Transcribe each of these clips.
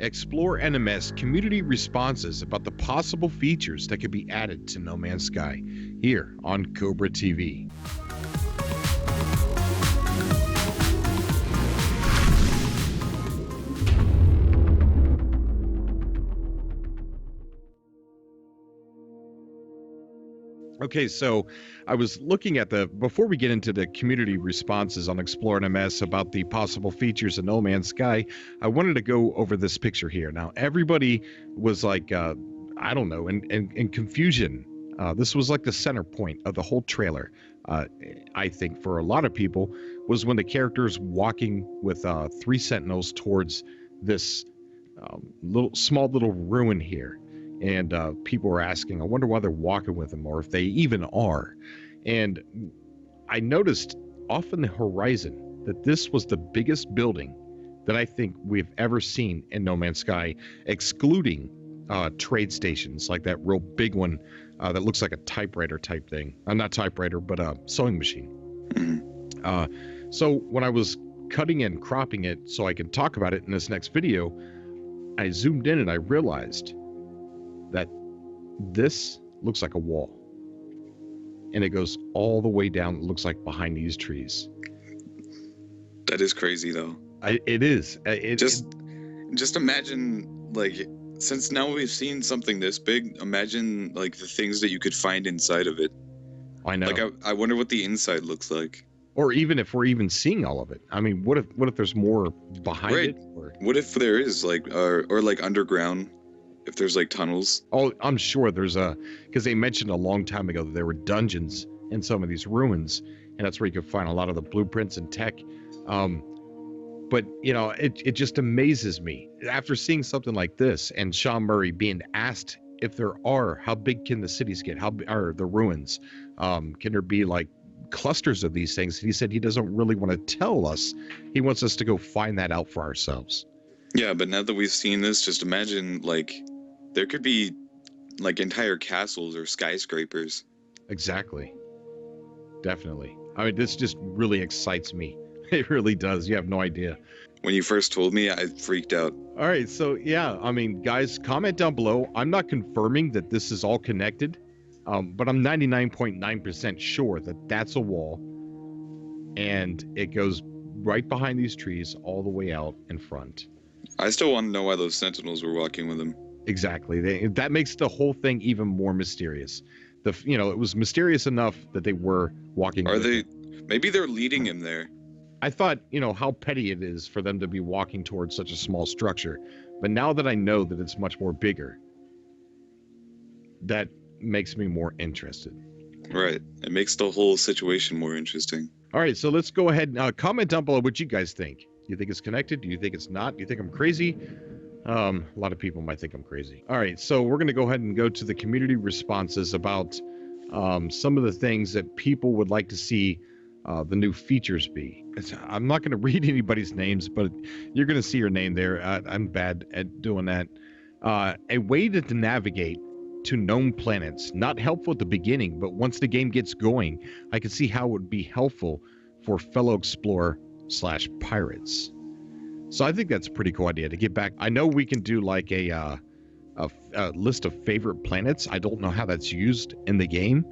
explore NMS community responses about the possible features that could be added to No Man's Sky here on Cobra TV. Okay, so I was looking at before we get into the community responses on Explore NMS about the possible features of No Man's Sky, I wanted to go over this picture here. Now, everybody was like, I don't know, in confusion. This was like the center point of the whole trailer, I think, for a lot of people, was when the character's walking with 3 sentinels towards this small little ruin here. And people were asking, I wonder why they're walking with them, or if they even are. And I noticed off in the horizon that this was the biggest building that I think we've ever seen in No Man's Sky, excluding trade stations, like that real big one that looks like a typewriter type thing. Not typewriter, but a sewing machine. So when I was cutting and cropping it so I can talk about it in this next video, I zoomed in and I realized that this looks like a wall, and it goes all the way down. It looks like behind these trees. That is crazy, though. It is. Just imagine, like, since now we've seen something this big, imagine like the things that you could find inside of it. I know. Like, I wonder what the inside looks like. Or even if we're even seeing all of it. I mean, what if there's more behind it? Or... What if there is like, or like underground? If there's like tunnels. Oh, I'm sure there's because they mentioned a long time ago that there were dungeons in some of these ruins, and that's where you could find a lot of the blueprints and tech. But you know, it just amazes me after seeing something like this, and Sean Murray being asked if there are, how big can the cities get? How are the ruins? Can there be like clusters of these things? And he said he doesn't really want to tell us. He wants us to go find that out for ourselves. Yeah, but now that we've seen this, just imagine like there could be like entire castles or skyscrapers. Exactly. Definitely. I mean, this just really excites me. It really does. You have no idea. When you first told me, I freaked out. All right. So, yeah, I mean, guys, comment down below. I'm not confirming that this is all connected, but I'm 99.9% sure that that's a wall, and it goes right behind these trees all the way out in front. I still want to know why those sentinels were walking with him. Exactly. That makes the whole thing even more mysterious. It was mysterious enough that they were walking. Maybe they're leading him there. I thought, how petty it is for them to be walking towards such a small structure. But now that I know that it's much more bigger, that makes me more interested. Right. It makes the whole situation more interesting. All right. So let's go ahead and comment down below what you guys think. Do you think it's connected? Do you think it's not? Do you think I'm crazy? A lot of people might think I'm crazy. All right, so we're going to go ahead and go to the community responses about some of the things that people would like to see the new features be. I'm not going to read anybody's names, but you're going to see your name there. I'm bad at doing that. A way to navigate to known planets. Not helpful at the beginning, but once the game gets going, I can see how it would be helpful for fellow explorer/pirates. So I think that's a pretty cool idea to get back. I know we can do like a list of favorite planets. I don't know how that's used in the game.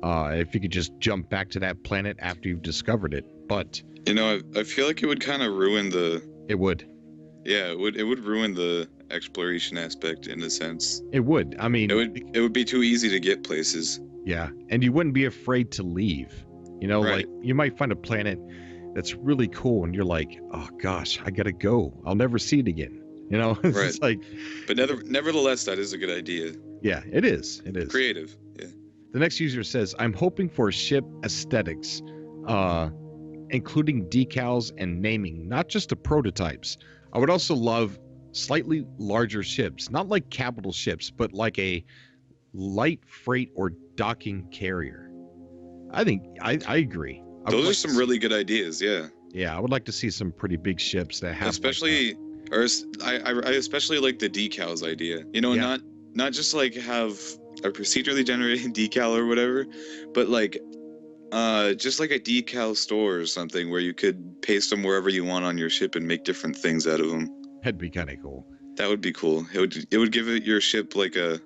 If you could just jump back to that planet after you've discovered it, but I feel like it would kind of ruin the. It would. Yeah, it would ruin the exploration aspect in a sense. It would. I mean, it would be too easy to get places. Yeah, and you wouldn't be afraid to leave. Right. Like you might find a planet that's really cool, and you're like, oh gosh, I gotta go. I'll never see it again. It's right. like. But nevertheless, that is a good idea. Yeah, it is. It is creative. Yeah. The next user says, I'm hoping for ship aesthetics, including decals and naming, not just the prototypes. I would also love slightly larger ships, not like capital ships, but like a light freight or docking carrier. I think I agree. Those are some really good ideas. Yeah. Yeah, I would like to see some pretty big ships that have. Especially, I especially like the decals idea. Not just like have a procedurally generated decal or whatever, but like, just like a decal store or something where you could paste them wherever you want on your ship and make different things out of them. That'd be kind of cool. That would be cool. It would give it your ship like a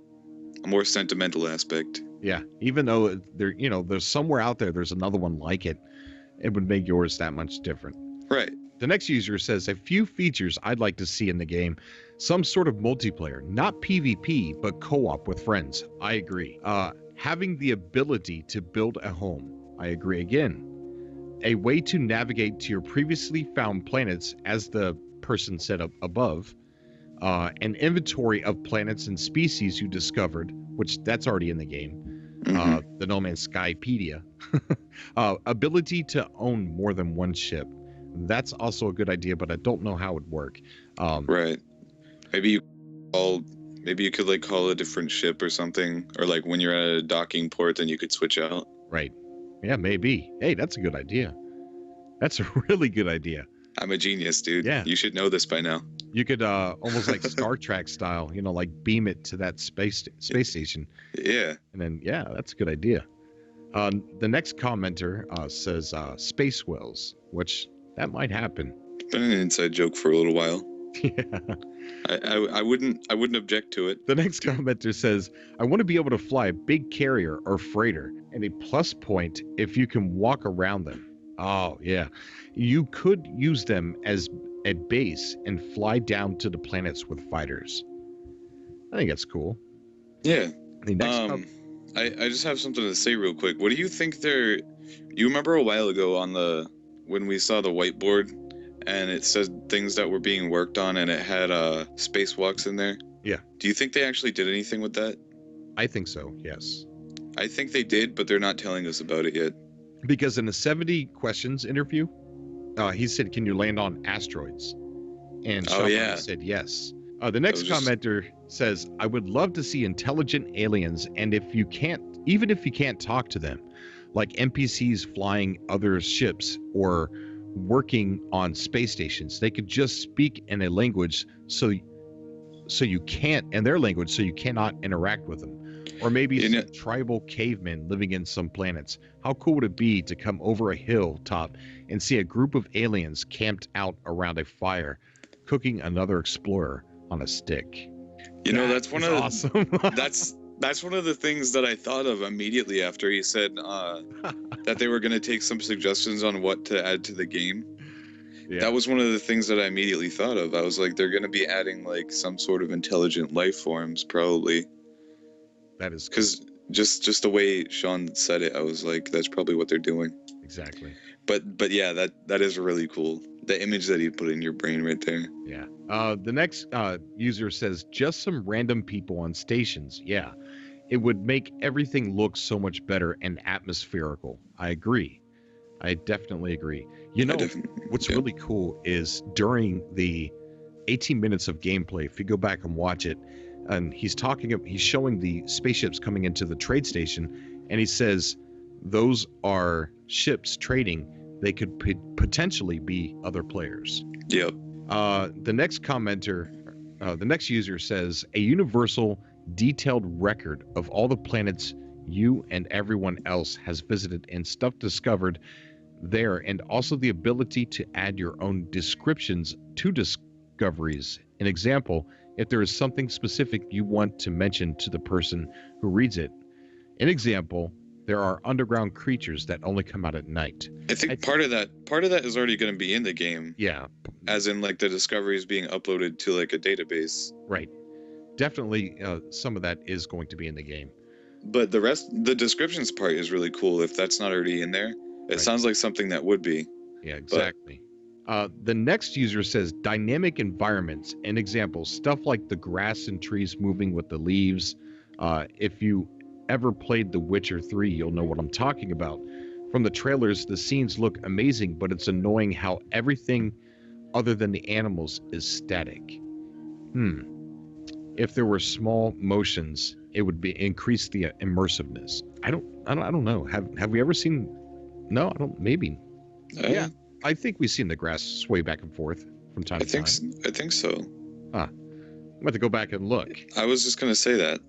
more sentimental aspect. Yeah, even though there's somewhere out there, there's another one like it. It would make yours that much different. Right. The next user says a few features I'd like to see in the game. Some sort of multiplayer, not PvP, but co-op with friends. I agree. Having the ability to build a home. I agree again. A way to navigate to your previously found planets, as the person said above. An inventory of planets and species you discovered, which that's already in the game. The No Man's Skypedia. Ability to own more than one ship. That's also a good idea, but I don't know how it would work. Right. Maybe you could like call a different ship or something, or like when you're at a docking port, then you could switch out. Right. Yeah, maybe. Hey, that's a good idea. That's a really good idea. I'm a genius, dude. Yeah. You should know this by now. You could almost like Star Trek style, like beam it to that space station. Yeah. And then, yeah, that's a good idea. The next commenter says space whales, which that might happen. It's been an inside joke for a little while. Yeah. I wouldn't object to it. The next commenter says, I want to be able to fly a big carrier or freighter, and a plus point if you can walk around them. Oh, yeah. You could use them as a base and fly down to the planets with fighters. I think that's cool. Yeah. The next I just have something to say real quick. What do you think you remember a while ago when we saw the whiteboard and it said things that were being worked on and it had spacewalks in there? Yeah. Do you think they actually did anything with that? I think so, yes. I think they did, but they're not telling us about it yet. Because in the 70 questions interview, he said, can you land on asteroids? And Sean said yes. The next commenter says, I would love to see intelligent aliens, and even if you can't talk to them, like NPCs flying other ships or working on space stations, they could just speak in a language so you can't, in their language, so you cannot interact with them. Or maybe tribal cavemen living in some planets. How cool would it be to come over a hilltop and see a group of aliens camped out around a fire, cooking another explorer on a stick? That's one of awesome. That's one of the things that I thought of immediately after he said that they were going to take some suggestions on what to add to the game. Yeah. That was one of the things that I immediately thought of. I was like, they're going to be adding like some sort of intelligent life forms, probably. That is because just the way Sean said it, I was like, that's probably what they're doing. Exactly. But yeah, that is really cool. The image that he put in your brain right there. Yeah. The next user says, just some random people on stations. Yeah. It would make everything look so much better and atmospherical. I agree. I definitely agree. What's really cool is during the 18 minutes of gameplay, if you go back and watch it, and he's showing the spaceships coming into the trade station, and he says those are ships trading. They could potentially be other players. Yep. The next commenter, the next user says, a universal detailed record of all the planets you and everyone else has visited and stuff discovered there, and also the ability to add your own descriptions to discoveries. An example, if there is something specific you want to mention to the person who reads it. An example, there are underground creatures that only come out at night. I think part of that is already going to be in the game. Yeah. As in like the discoveries being uploaded to like a database. Right. Definitely some of that is going to be in the game. But the descriptions part is really cool. If that's not already in there, it sounds like something that would be. Yeah, exactly. The next user says dynamic environments. An example, stuff like the grass and trees moving with the leaves. If you ever played The Witcher 3, you'll know what I'm talking about. From the trailers, the scenes look amazing, but it's annoying how everything other than the animals is static. If there were small motions, it would increase the immersiveness. I don't know. Have we ever seen? No, I don't. Maybe. Yeah. I think we've seen the grass sway back and forth from time to time. I think so. I'm going to go back and look. I was just going to say that.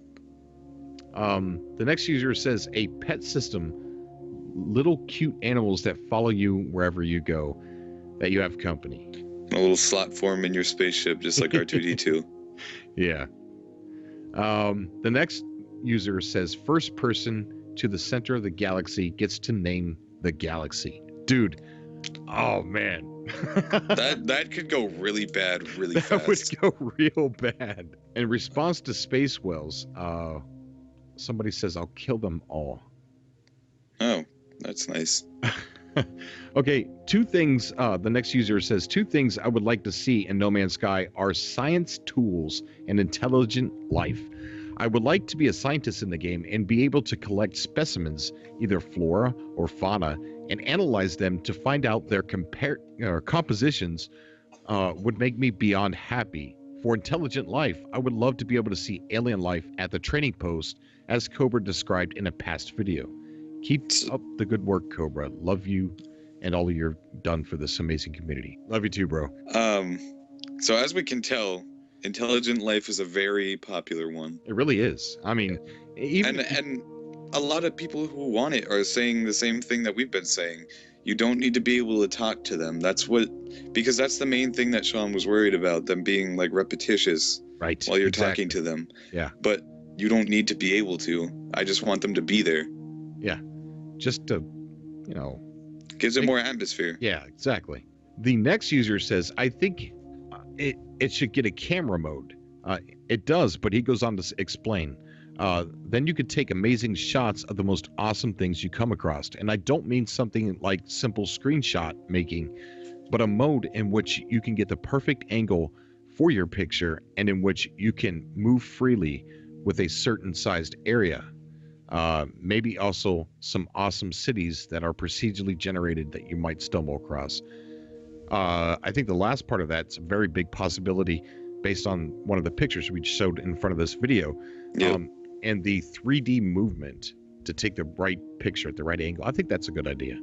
The next user says a pet system, little cute animals that follow you wherever you go, that you have company. A little slot form in your spaceship, just like R2-D2. Yeah. The next user says first person to the center of the galaxy gets to name the galaxy. Dude, oh man. That could go really bad really that fast. would go real bad. In response to space whales, somebody says I'll kill them all. Oh, that's nice. Okay, two things. The next user says two things I would like to see in No Man's Sky are science tools and intelligent life. I would like to be a scientist in the game and be able to collect specimens, either flora or fauna, and analyze them to find out their compositions. Would make me beyond happy. For intelligent life, I would love to be able to see alien life at the training post, as Cobra described in a past video. Keep up the good work, Cobra. Love you and all you've done for this amazing community. Love you too, bro. So as we can tell, intelligent life is a very popular one. It really is. I mean, even and a lot of people who want it are saying the same thing that we've been saying. You don't need to be able to talk to them. Because that's the main thing that Sean was worried about, them being like repetitious right while you're exactly. talking to them. Yeah. But you don't need to be able to. I just want them to be there. Yeah. Just to, gives it more atmosphere. Yeah, exactly. The next user says, I think it should get a camera mode. It does, but he goes on to explain. Then you could take amazing shots of the most awesome things you come across. And I don't mean something like simple screenshot making, but a mode in which you can get the perfect angle for your picture and in which you can move freely with a certain sized area. Maybe also some awesome cities that are procedurally generated that you might stumble across. I think the last part of that's a very big possibility based on one of the pictures we showed in front of this video. Yep. And the 3D movement to take the right picture at the right angle. I think that's a good idea.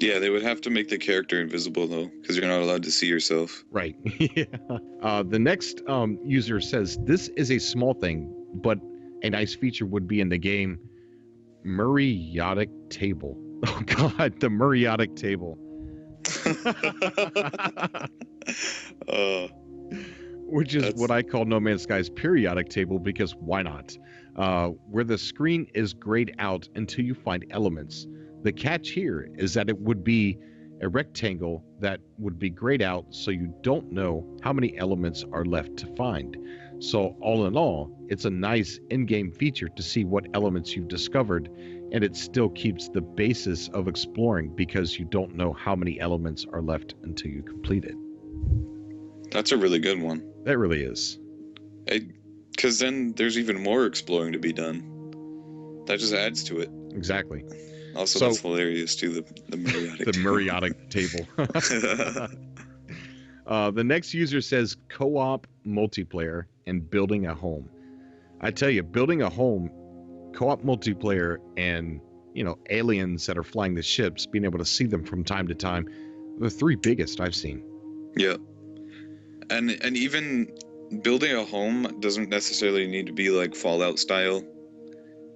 Yeah, they would have to make the character invisible though, because you're not allowed to see yourself. Right. Yeah. The next user says, this is a small thing, but a nice feature would be in the game Murrayodic table. Oh God, the Murrayodic table. Which is what I call No Man's Sky's periodic table, because why not? Where the screen is grayed out until you find elements. The catch here is that it would be a rectangle that would be grayed out so you don't know how many elements are left to find. So all in all, it's a nice in-game feature to see what elements you've discovered, and it still keeps the basis of exploring because you don't know how many elements are left until you complete it. That's a really good one. That really is. Because then there's even more exploring to be done. That just adds to it. Exactly. Also, that's hilarious too, the Murrayodic the Murrayodic table. The next user says co-op multiplayer and building a home. I tell you, building a home, co-op multiplayer, and aliens that are flying the ships, being able to see them from time to time, the three biggest I've seen. Yeah. And even building a home doesn't necessarily need to be like Fallout style,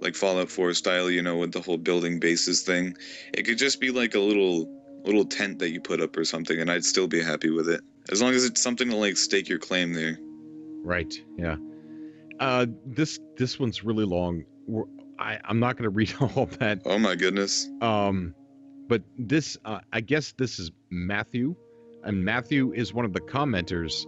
like Fallout 4 style, with the whole building bases thing. It could just be like a little tent that you put up or something, and I'd still be happy with it, as long as it's something to like stake your claim there. Right. Yeah. This one's really long. I'm not going to read all that. Oh my goodness. But this, I guess this is Matthew, and Matthew is one of the commenters.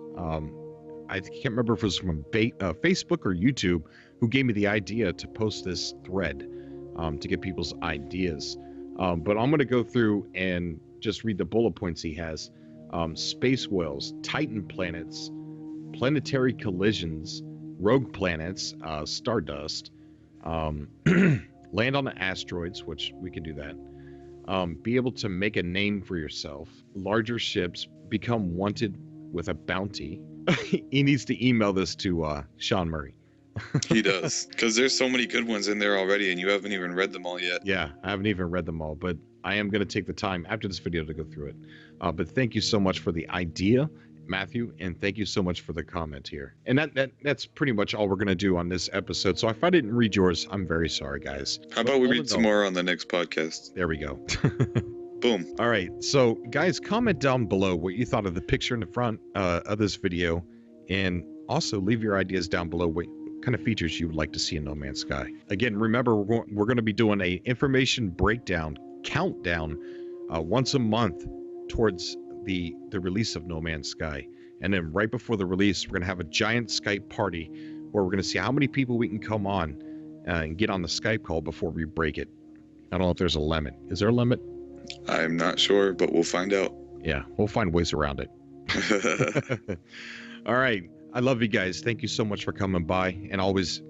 I can't remember if it was from Facebook or YouTube, who gave me the idea to post this thread to get people's ideas. But I'm going to go through and just read the bullet points he has. Space whales, Titan planets, planetary collisions, rogue planets, stardust, land on the asteroids, which we can do that. Be able to make a name for yourself, larger ships, become wanted with a bounty. He needs to email this to Sean Murray. He does, because there's so many good ones in there already, and you haven't even read them all yet. Yeah, I haven't even read them all, but I am going to take the time after this video to go through it. But thank you so much for the idea, Matthew, and thank you so much for the comment here. And that's pretty much all we're going to do on this episode. So if I didn't read yours, I'm very sorry, guys. How about we read some more on the next podcast? There we go. Boom. All right. So, guys, comment down below what you thought of the picture in the front of this video. And Also, leave your ideas down below what kind of features you would like to see in No Man's Sky. Again, remember, we're going to be doing a information breakdown countdown once a month towards the release of No Man's Sky. And then right before the release, we're going to have a giant Skype party where we're going to see how many people we can come on and get on the Skype call before we break it. I don't know if there's a limit. Is there a limit? I'm not sure, but we'll find out. Yeah, we'll find ways around it. All right. I love you guys. Thank you so much for coming by. And always,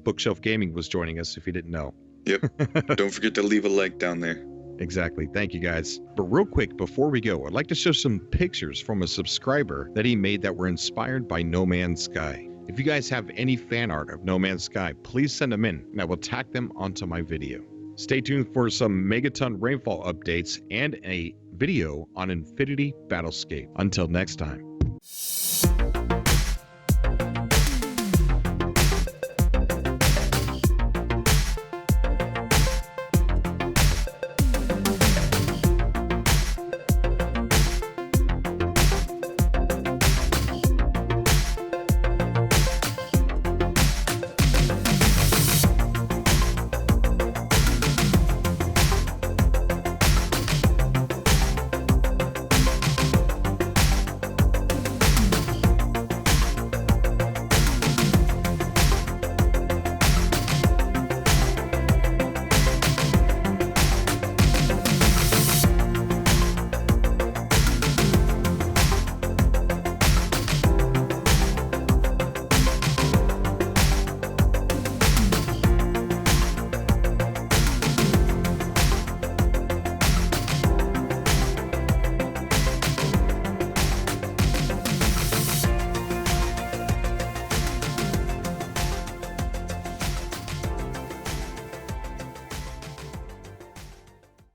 Bookshelf Gaming was joining us if you didn't know. Yep. Don't forget to leave a like down there. Exactly. Thank you, guys. But real quick, before we go, I'd like to show some pictures from a subscriber that he made that were inspired by No Man's Sky. If you guys have any fan art of No Man's Sky, please send them in, and I will tack them onto my video. Stay tuned for some Megaton rainfall updates and a video on Infinity Battlescape. Until next time.